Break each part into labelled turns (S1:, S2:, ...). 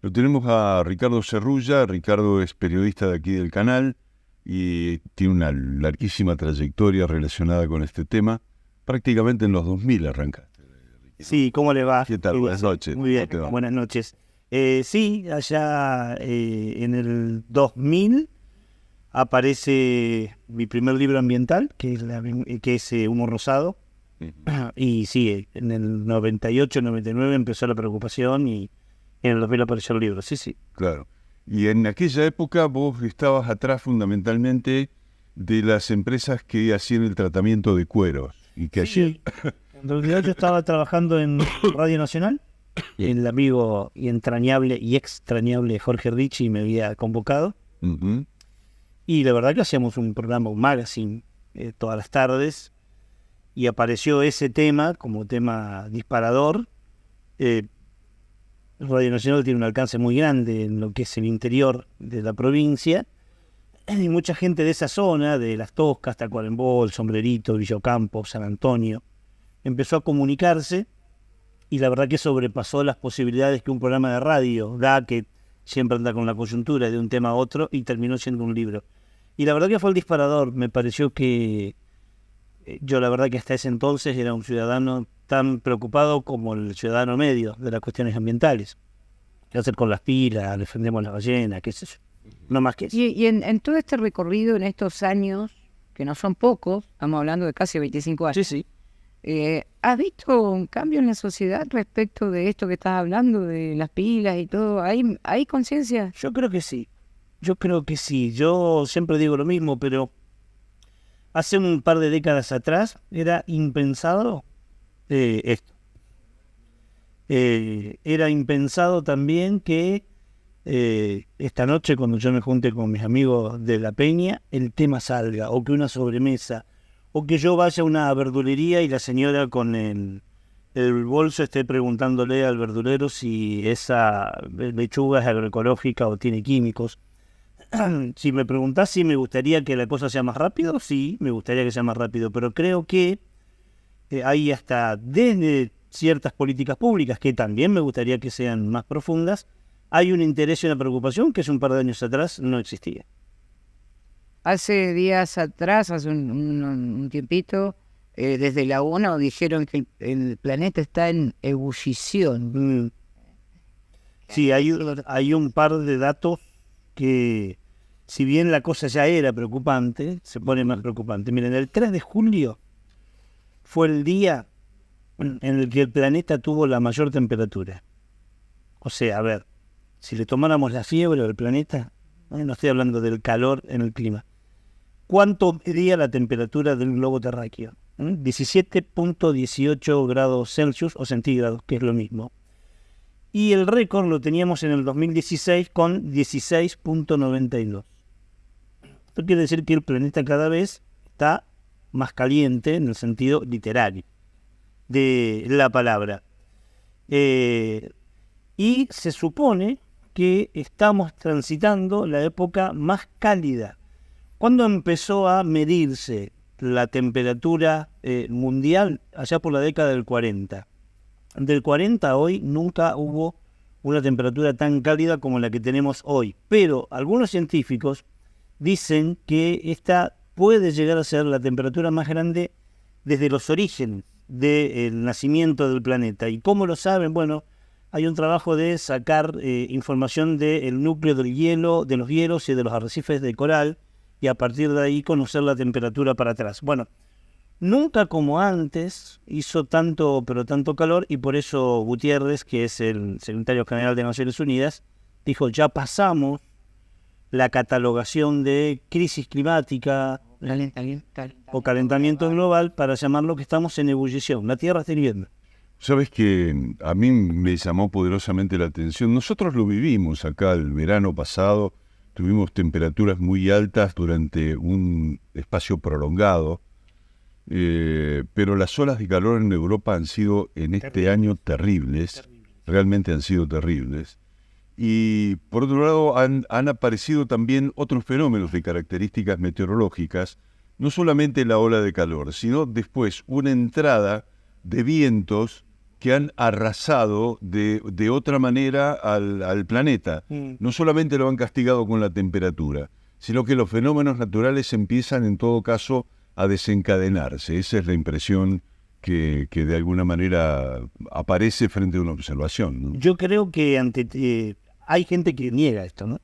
S1: Lo tenemos a Ricardo Cerrulla. Ricardo es periodista de aquí del canal y tiene una larguísima trayectoria relacionada con este tema. Prácticamente en los 2000 arrancaste.
S2: Sí, ¿cómo le va?
S1: ¿Qué tal? Buenas noches.
S2: Muy bien,
S1: ¿Cómo te va?
S2: buenas noches. Sí, allá en el 2000 aparece mi primer libro ambiental, que es Humo Rosado.
S1: Ujú.
S2: Y sí, en el 98, 99 empezó la preocupación y en el 2000 apareció el libro. Sí, sí.
S1: Claro. Y en aquella época vos estabas atrás fundamentalmente de las empresas que hacían el tratamiento de cueros. Y que
S2: Sí, en realidad yo estaba trabajando en Radio Nacional. El amigo y entrañable y extrañable Jorge Ricci me había convocado.
S1: Ujú.
S2: Y la verdad que hacíamos un programa, un magazine, todas las tardes. Y apareció ese tema como tema disparador. Eh, Radio Nacional tiene un alcance muy grande en lo que es el interior de la provincia. Y mucha gente de esa zona, de Las Toscas, Tacuarembó, El Sombrerito, Villocampo, San Antonio, empezó a comunicarse. Y la verdad que sobrepasó las posibilidades que un programa de radio da, que siempre anda con la coyuntura de un tema a otro, y terminó siendo un libro. Y la verdad que fue el disparador. Me pareció que yo la verdad que hasta ese entonces era un ciudadano tan preocupado como el ciudadano medio de las cuestiones ambientales. ¿Qué hacer con las pilas? Defendemos las ballenas, qué sé yo. No más que eso.
S3: Y en todo este recorrido, en estos años, que no son pocos, estamos hablando de casi 25 años,
S2: Sí, sí.
S3: ¿has visto un cambio en la sociedad respecto de esto que estás hablando, de las pilas y todo? ¿Hay conciencia?
S2: Yo creo que sí. Yo creo que sí. Yo siempre digo lo mismo, pero hace un par de décadas atrás era impensado esto. Era impensado también que esta noche, cuando yo me junte con mis amigos de la Peña, el tema salga, o que una sobremesa, o que yo vaya a una verdulería y la señora con el bolso esté preguntándole al verdulero si esa lechuga es agroecológica o tiene químicos. Si me preguntás si me gustaría que la cosa sea más rápido, sí, me gustaría que sea más rápido, pero creo que hay hasta desde ciertas políticas públicas, que también me gustaría que sean más profundas, hay un interés y una preocupación que hace un par de años atrás no existía.
S3: Hace días atrás, hace un tiempito, desde la ONU dijeron que el planeta está en ebullición.
S2: Sí, hay un par de datos que, si bien la cosa ya era preocupante, se pone más preocupante. Miren, el 3 de julio fue el día en el que el planeta tuvo la mayor temperatura. O sea, a ver, si le tomáramos la fiebre del planeta, no estoy hablando del calor en el clima, ¿cuánto medía la temperatura del globo terráqueo? 17.18 grados Celsius o centígrados, que es lo mismo. Y el récord lo teníamos en el 2016 con 16.92. Esto quiere decir que el planeta cada vez está más caliente en el sentido literario de la palabra. Y se supone que estamos transitando la época más cálida. ¿Cuándo empezó a medirse la temperatura mundial? Allá por la década del 40. Del 40 a hoy nunca hubo una temperatura tan cálida como la que tenemos hoy. Pero algunos científicos dicen que esta puede llegar a ser la temperatura más grande desde los orígenes del nacimiento del planeta. ¿Y cómo lo saben? Bueno, hay un trabajo de sacar información del núcleo del hielo, de los hielos y de los arrecifes de coral, y a partir de ahí conocer la temperatura para atrás. Bueno, nunca como antes hizo tanto, pero tanto calor, y por eso Gutiérrez, que es el secretario general de Naciones Unidas, dijo, ya pasamos la catalogación de crisis climática o calentamiento global para llamarlo que estamos en ebullición. La Tierra está hirviendo.
S1: Sabes que a mí me llamó poderosamente la atención. Nosotros lo vivimos acá el verano pasado. Tuvimos temperaturas muy altas durante un espacio prolongado. Pero las olas de calor en Europa han sido en este año terribles. Realmente han sido terribles. Y por otro lado han aparecido también otros fenómenos de características meteorológicas, no solamente la ola de calor, sino después una entrada de vientos que han arrasado de otra manera al planeta. No solamente lo han castigado con la temperatura, sino que los fenómenos naturales empiezan en todo caso a desencadenarse. Esa es la impresión que de alguna manera aparece frente a una observación, ¿no?
S2: Yo creo que hay gente que niega esto, ¿no?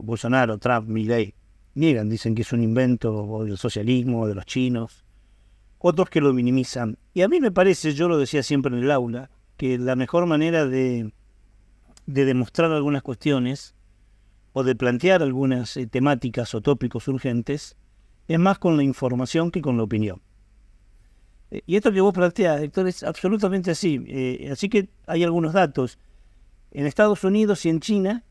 S2: Bolsonaro, Trump, Milei, niegan, dicen que es un invento del socialismo, de los chinos, otros que lo minimizan. Y a mí me parece, yo lo decía siempre en el aula, que la mejor manera de demostrar algunas cuestiones o de plantear algunas temáticas o tópicos urgentes es más con la información que con la opinión. Y esto que vos planteás, Héctor, es absolutamente así. Así que hay algunos datos. En Estados Unidos y en China,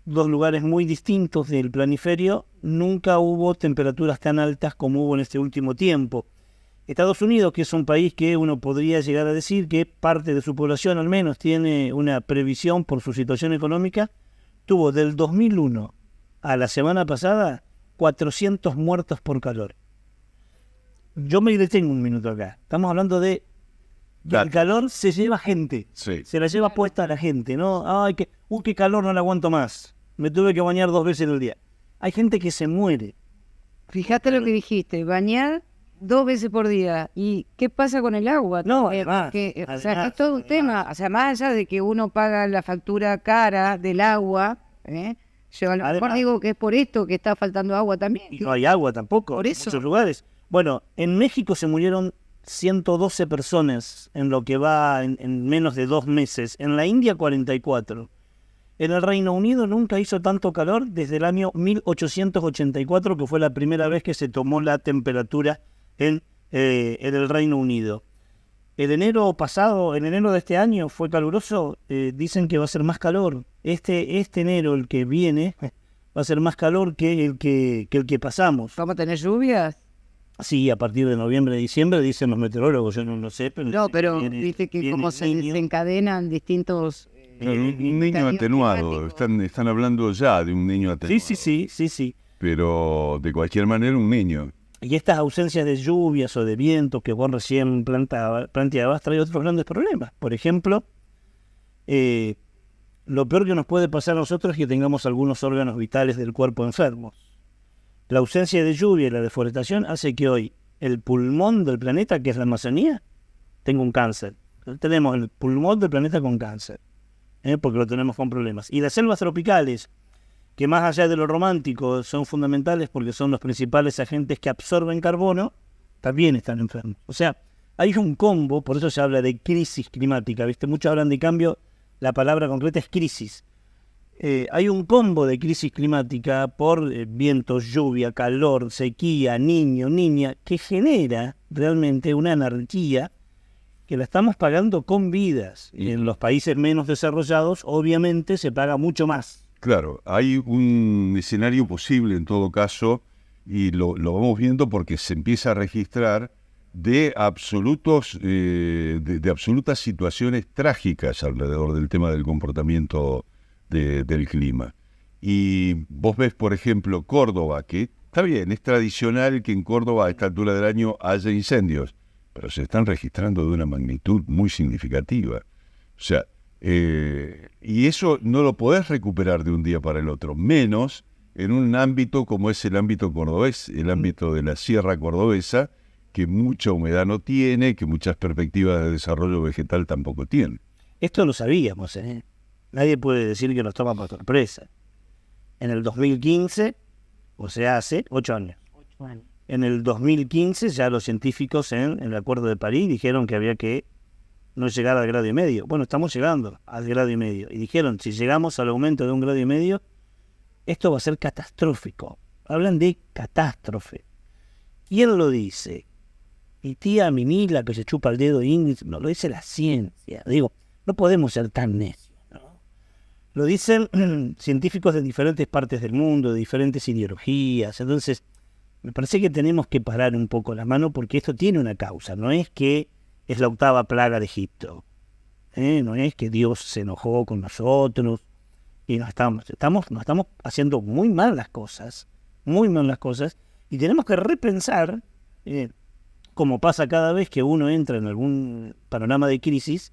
S2: dos lugares muy distintos del planiferio, nunca hubo temperaturas tan altas como hubo en este último tiempo. Estados Unidos, que es un país que uno podría llegar a decir que parte de su población al menos tiene una previsión por su situación económica, tuvo del 2001 a la semana pasada 400 muertos por calor. Yo me detengo un minuto acá. Estamos hablando de que el calor se lleva gente.
S1: Sí.
S2: Se la lleva puesta a la gente, ¿no? Ay, qué calor, no la aguanto más. Me tuve que bañar 2 veces en el día. Hay gente que se muere.
S3: Fíjate lo que dijiste, bañar 2 veces por día. ¿Y qué pasa con el agua?
S2: No,
S3: Porque, o sea, es todo un tema. O sea, más allá de que uno paga la factura cara del agua, yo a lo mejor digo que es por esto que está faltando agua también.
S2: Y no hay agua tampoco
S3: Por
S2: en
S3: eso.
S2: muchos lugares. Bueno, en México se murieron 112 personas en lo que va en menos de 2 meses. En la India 44. En el Reino Unido nunca hizo tanto calor desde el año 1884, que fue la primera vez que se tomó la temperatura en el Reino Unido. El enero pasado, en enero de este año, fue caluroso. Dicen que va a ser más calor. Este enero, el que viene, va a ser más calor que el que pasamos.
S3: ¿Vamos a tener lluvias?
S2: Sí, a partir de noviembre, diciembre, dicen los meteorólogos, yo no lo sé. Pero
S3: No, pero dice que como se desencadenan distintos...
S1: Un niño atenuado, están hablando ya de un niño atenuado.
S2: Sí.
S1: Pero de cualquier manera un niño.
S2: Y estas ausencias de lluvias o de vientos que vos recién planteabas trae otros grandes problemas. Por ejemplo, lo peor que nos puede pasar a nosotros es que tengamos algunos órganos vitales del cuerpo enfermos. La ausencia de lluvia y la deforestación hace que hoy el pulmón del planeta, que es la Amazonía, tenga un cáncer. Tenemos el pulmón del planeta con cáncer, porque lo tenemos con problemas. Y las selvas tropicales, que más allá de lo romántico son fundamentales porque son los principales agentes que absorben carbono, también están enfermos. O sea, hay un combo, por eso se habla de crisis climática, ¿viste? Muchos hablan de cambio, la palabra concreta es crisis. Hay un combo de crisis climática por vientos, lluvia, calor, sequía, niño, niña, que genera realmente una anarquía que la estamos pagando con vidas. Y en los países menos desarrollados, obviamente, se paga mucho más.
S1: Claro, hay un escenario posible en todo caso, y lo vamos viendo porque se empieza a registrar de absolutas situaciones trágicas alrededor del tema del comportamiento del clima. Y vos ves, por ejemplo, Córdoba, que está bien, es tradicional que en Córdoba a esta altura del año haya incendios, pero se están registrando de una magnitud muy significativa. O sea, y eso no lo podés recuperar de un día para el otro, menos en un ámbito como es el ámbito cordobés, el ámbito de la sierra cordobesa, que mucha humedad no tiene, que muchas perspectivas de desarrollo vegetal tampoco tiene.
S2: Esto lo sabíamos, ¿eh? Nadie puede decir que nos toma por sorpresa. En el 2015, o sea, hace 8 años. En el 2015 ya los científicos en el Acuerdo de París dijeron que había que no llegar al 1,5 grados. Bueno, estamos llegando al 1,5 grados. Y dijeron, si llegamos al aumento de 1,5 grados, esto va a ser catastrófico. Hablan de catástrofe. ¿Quién lo dice? Mi tía Mimila, que se chupa el dedo índice, no, lo dice la ciencia. Digo, no podemos ser tan necios, ¿no? Lo dicen científicos de diferentes partes del mundo, de diferentes ideologías. Entonces, me parece que tenemos que parar un poco la mano porque esto tiene una causa. No es que es la 8ª plaga de Egipto. No es que Dios se enojó con nosotros y nos estamos haciendo muy mal las cosas, y tenemos que repensar, como pasa cada vez que uno entra en algún panorama de crisis,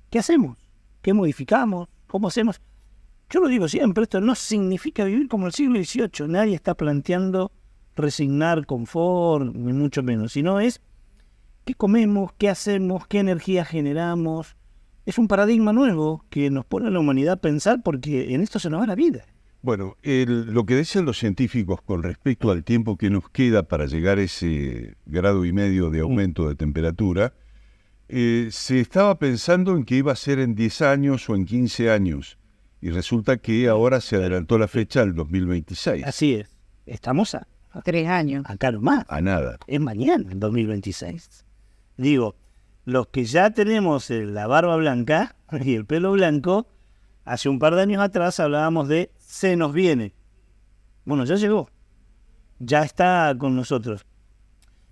S2: ¿Qué hacemos? ¿Qué modificamos? ¿Cómo hacemos? Yo lo digo siempre, esto no significa vivir como el siglo XVIII. Nadie está planteando resignar confort, ni mucho menos, sino es qué comemos, qué hacemos, qué energía generamos. Es un paradigma nuevo que nos pone a la humanidad a pensar, porque en esto se nos va la vida.
S1: Bueno, lo que dicen los científicos con respecto al tiempo que nos queda para llegar a ese 1,5 grados de aumento de temperatura, se estaba pensando en que iba a ser en 10 años o en 15 años, y resulta que ahora se adelantó la fecha al 2026.
S2: Así es. Estamos a
S3: 3 años.
S2: acá nomás.
S1: A nada.
S2: Es mañana, en 2026. Digo, los que ya tenemos la barba blanca y el pelo blanco, hace un par de años atrás hablábamos de se nos viene. Bueno, ya llegó. Ya está con nosotros.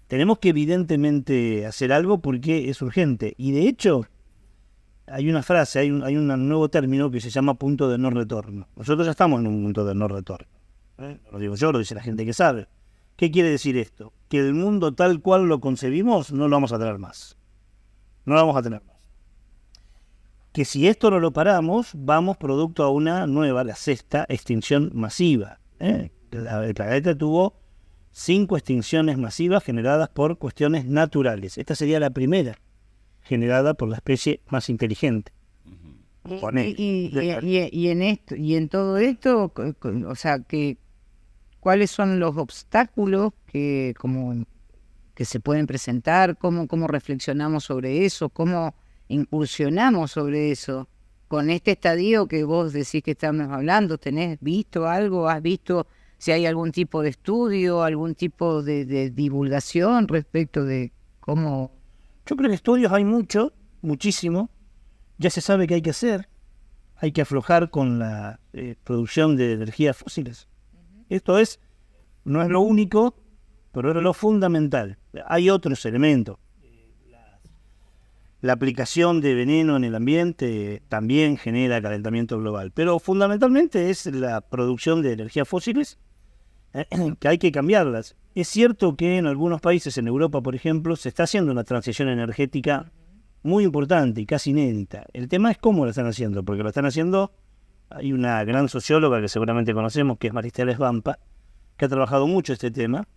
S2: Tenemos que evidentemente hacer algo porque es urgente. Y de hecho, hay una frase, hay un nuevo término que se llama punto de no retorno. Nosotros ya estamos en un punto de no retorno. No lo digo yo, lo dice la gente que sabe. ¿Qué quiere decir esto? Que el mundo tal cual lo concebimos no lo vamos a tener más. No lo vamos a tener más. Que si esto no lo paramos, vamos producto a una nueva, la 6ª extinción masiva. El planeta tuvo 5 extinciones masivas generadas por cuestiones naturales. Esta sería la primera, generada por la especie más inteligente.
S3: Y en esto, y en todo esto, o sea, ¿cuáles son los obstáculos que se pueden presentar? ¿Cómo reflexionamos sobre eso? ¿Cómo incursionamos sobre eso? Con este estadio que vos decís que estamos hablando, ¿tenés visto algo? ¿Has visto si hay algún tipo de estudio, algún tipo de divulgación respecto de cómo?
S2: Yo creo que estudios hay muchísimo. Ya se sabe qué hay que hacer. Hay que aflojar con la producción de energías fósiles. Esto no es lo único, pero es lo fundamental. Hay otros elementos. La aplicación de veneno en el ambiente también genera calentamiento global, pero fundamentalmente es la producción de energías fósiles, que hay que cambiarlas. Es cierto que en algunos países, en Europa por ejemplo, se está haciendo una transición energética muy importante y casi inédita. El tema es cómo lo están haciendo, porque lo están haciendo, hay una gran socióloga que seguramente conocemos, que es Maristela Svampa, que ha trabajado mucho este tema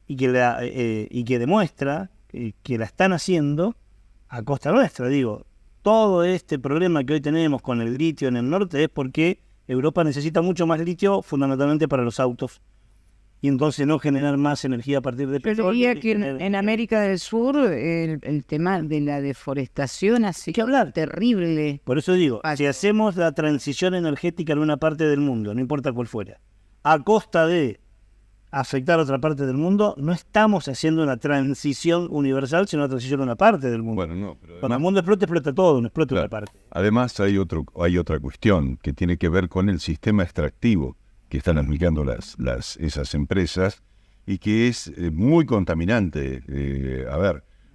S2: y que demuestra que la están haciendo a costa nuestra. Digo, todo este problema que hoy tenemos con el litio en el norte es porque Europa necesita mucho más litio, fundamentalmente para los autos, y entonces no generar más energía a partir de
S3: petróleo. Pero diría que en América del Sur el tema de la deforestación así
S2: que hablar
S3: terrible.
S2: Por eso digo, si hacemos la transición energética en una parte del mundo, no importa cuál fuera, a costa de afectar a otra parte del mundo, no estamos haciendo una transición universal, sino una transición a una parte del mundo.
S1: Bueno, no, pero además,
S2: cuando el mundo explota todo, no explota una parte.
S1: Además hay otra cuestión que tiene que ver con el sistema extractivo que están aplicando esas empresas y que es muy contaminante.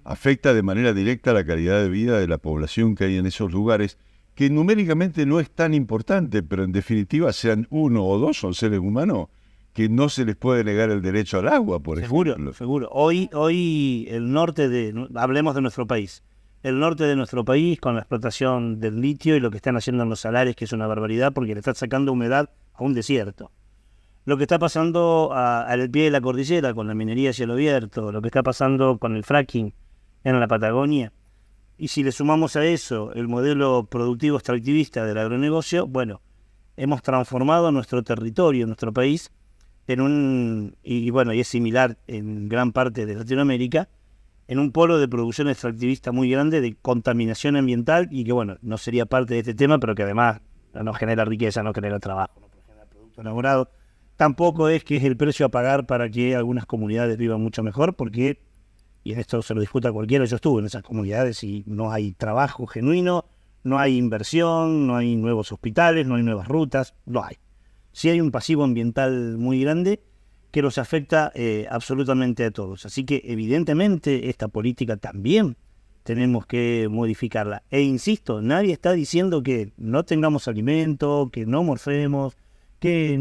S1: Afecta de manera directa la calidad de vida de la población que hay en esos lugares, que numéricamente no es tan importante, pero en definitiva sean 1 o 2 son seres humanos que no se les puede negar el derecho al agua, por ejemplo.
S2: Seguro. Hoy el norte hablemos de nuestro país, el norte de nuestro país con la explotación del litio y lo que están haciendo en los salares, que es una barbaridad porque le están sacando humedad a un desierto. Lo que está pasando al pie de la cordillera con la minería a cielo abierto, lo que está pasando con el fracking en la Patagonia, y si le sumamos a eso el modelo productivo extractivista del agronegocio, bueno, hemos transformado nuestro territorio, nuestro país, y es similar en gran parte de Latinoamérica, en un polo de producción extractivista muy grande, de contaminación ambiental, y que bueno, no sería parte de este tema, pero que además no genera riqueza, no genera trabajo, no genera producto elaborado. Tampoco es que es el precio a pagar para que algunas comunidades vivan mucho mejor, porque, y en esto se lo discuta cualquiera, yo estuve en esas comunidades y no hay trabajo genuino, no hay inversión, no hay nuevos hospitales, no hay nuevas rutas, no hay. Sí hay un pasivo ambiental muy grande que los afecta absolutamente a todos. Así que evidentemente esta política también tenemos que modificarla. E insisto, nadie está diciendo que no tengamos alimento, que no morfemos, que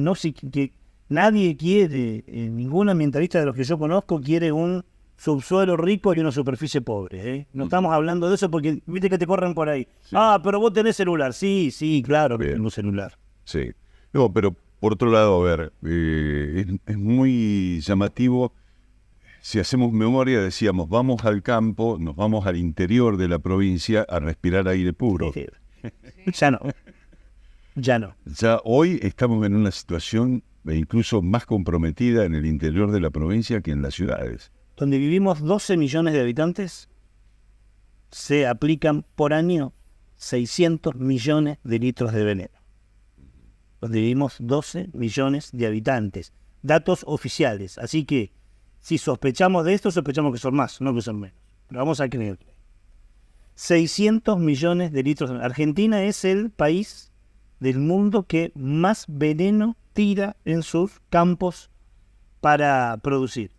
S2: nadie quiere, ningún ambientalista de los que yo conozco quiere un subsuelo rico y una superficie pobre, ¿eh? No estamos hablando de eso porque viste que te corren por ahí.
S1: Sí.
S2: Pero vos tenés celular. Sí, claro que
S1: Bien.
S2: tengo celular.
S1: Sí. No, pero por otro lado, a ver, es muy llamativo. Si hacemos memoria, decíamos, vamos al campo, nos vamos al interior de la provincia a respirar aire puro.
S2: Ya no. Ya no.
S1: Ya hoy estamos en una situación incluso más comprometida en el interior de la provincia que en las ciudades.
S2: Donde vivimos 12 millones de habitantes, se aplican por año 600 millones de litros de veneno. Donde vivimos 12 millones de habitantes. Datos oficiales. Así que, si sospechamos de esto, sospechamos que son más, no que son menos. Pero vamos a creer. 600 millones de litros de veneno. Argentina es el país del mundo que más veneno tira en sus campos para producir.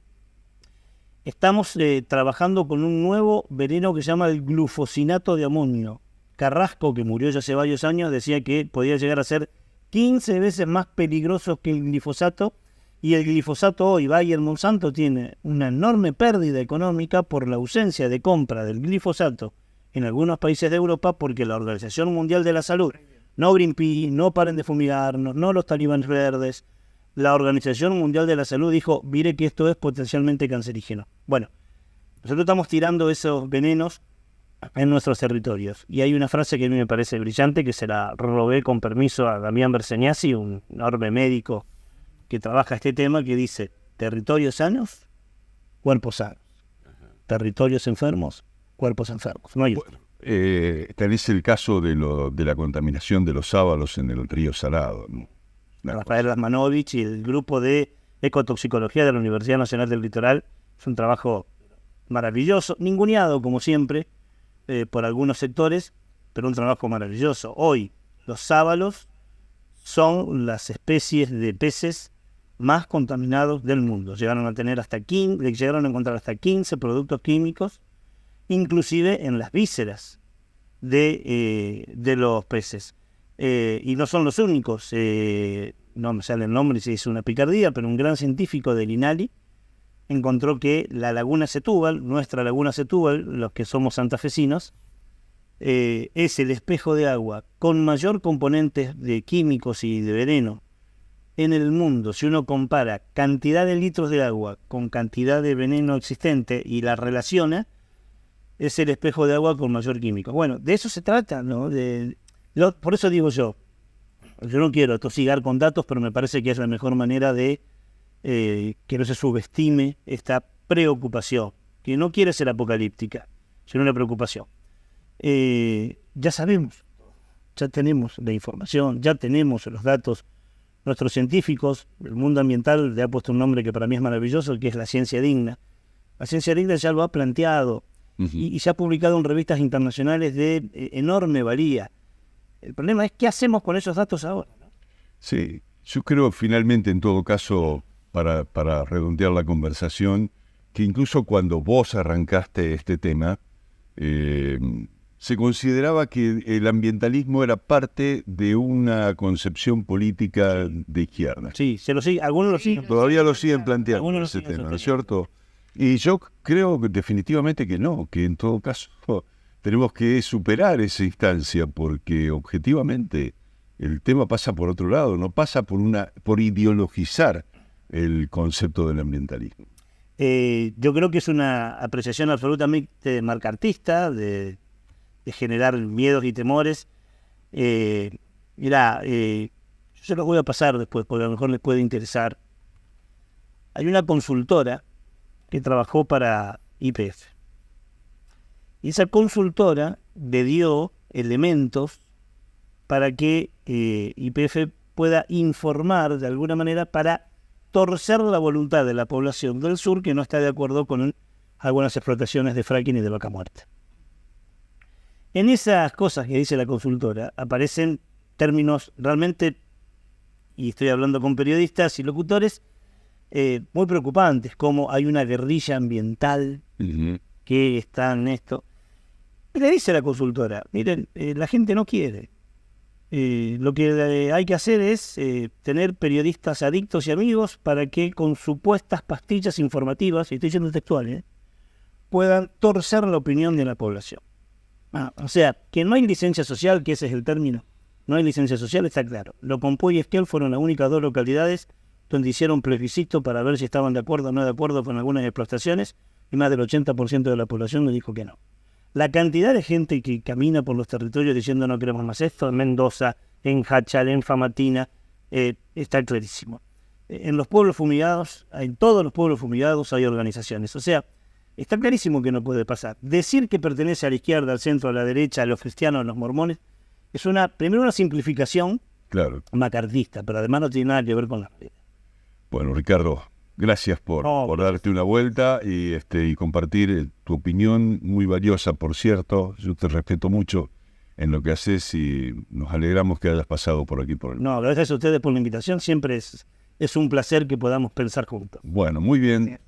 S2: Estamos trabajando con un nuevo veneno que se llama el glufosinato de amonio. Carrasco, que murió ya hace varios años, decía que podía llegar a ser 15 veces más peligroso que el glifosato, y el glifosato hoy, Bayer Monsanto, tiene una enorme pérdida económica por la ausencia de compra del glifosato en algunos países de Europa, porque la Organización Mundial de la Salud, no Greenpeace, no Paren de Fumigarnos, no los talibanes verdes, la Organización Mundial de la Salud dijo, mire que esto es potencialmente cancerígeno. Bueno, nosotros estamos tirando esos venenos en nuestros territorios. Y hay una frase que a mí me parece brillante, que se la robé con permiso a Damián Bersegnasi, un enorme médico que trabaja este tema, que dice, territorios sanos, cuerpos sanos. Territorios enfermos, cuerpos enfermos. No hay otro.
S1: Tenés el caso de la contaminación de los sábalos en el río Salado, ¿no?
S2: Rafael Rasmanovich y el grupo de ecotoxicología de la Universidad Nacional del Litoral. Es un trabajo maravilloso, ninguneado como siempre por algunos sectores, pero un trabajo maravilloso. Hoy los sábalos son las especies de peces más contaminados del mundo. Llegaron a encontrar hasta 15 productos químicos, inclusive en las vísceras de los peces. Y no son los únicos, no me sale el nombre si es una picardía, pero un gran científico del INALI encontró que la laguna Setúbal, nuestra laguna Setúbal, los que somos santafesinos, es el espejo de agua con mayor componentes de químicos y de veneno en el mundo. Si uno compara cantidad de litros de agua con cantidad de veneno existente y la relaciona, es el espejo de agua con mayor químico. Bueno, de eso se trata, ¿no? Por eso digo yo no quiero tosigar con datos, pero me parece que es la mejor manera de que no se subestime esta preocupación, que no quiere ser apocalíptica, sino una preocupación. Ya sabemos, ya tenemos la información, ya tenemos los datos. Nuestros científicos, el mundo ambiental le ha puesto un nombre que para mí es maravilloso, que es la ciencia digna. La ciencia digna ya lo ha planteado y se ha publicado en revistas internacionales de enorme valía. El problema es qué hacemos con esos datos ahora, ¿no?
S1: Sí, yo creo finalmente, en todo caso, para redondear la conversación, que incluso cuando vos arrancaste este tema, se consideraba que el ambientalismo era parte de una concepción política de izquierda.
S2: Sí, algunos lo siguen.
S1: Todavía lo siguen planteando
S2: Algunos lo
S1: ese
S2: siguen
S1: tema, ¿no es
S2: sosteniendo.
S1: cierto? Y yo creo que definitivamente que no, que en todo caso tenemos que superar esa instancia, porque objetivamente el tema pasa por otro lado, no pasa por ideologizar el concepto del ambientalismo.
S2: Yo creo que es una apreciación absolutamente marcartista, de generar miedos y temores. Yo se los voy a pasar después, porque a lo mejor les puede interesar. Hay una consultora que trabajó para YPF. Y esa consultora le dio elementos para que YPF pueda informar de alguna manera para torcer la voluntad de la población del sur que no está de acuerdo con algunas explotaciones de fracking y de vaca muerta. En esas cosas que dice la consultora aparecen términos realmente, y estoy hablando con periodistas y locutores, muy preocupantes, como hay una guerrilla ambiental que está en esto. Y le dice la consultora, miren, la gente no quiere. Lo que hay que hacer es tener periodistas adictos y amigos para que con supuestas pastillas informativas, y estoy siendo textual, puedan torcer la opinión de la población. O sea, que no hay licencia social, que ese es el término. No hay licencia social, está claro. Locompuy y Esquiel fueron las únicas dos localidades donde hicieron plebiscito para ver si estaban de acuerdo o no de acuerdo con algunas explotaciones, y más del 80% de la población le dijo que no. La cantidad de gente que camina por los territorios diciendo no queremos más esto, en Mendoza, en Hachal, en Famatina, está clarísimo. En los pueblos fumigados, en todos los pueblos fumigados hay organizaciones. O sea, está clarísimo que no puede pasar. Decir que pertenece a la izquierda, al centro, a la derecha, a los cristianos, a los mormones, es primero una simplificación macartista, pero además no tiene nada que ver con la realidad.
S1: Bueno, Ricardo, gracias por darte una vuelta y compartir tu opinión, muy valiosa, por cierto. Yo te respeto mucho en lo que haces y nos alegramos que hayas pasado por aquí.
S2: No, gracias a ustedes por la invitación. Siempre es un placer que podamos pensar juntos.
S1: Bueno, muy bien.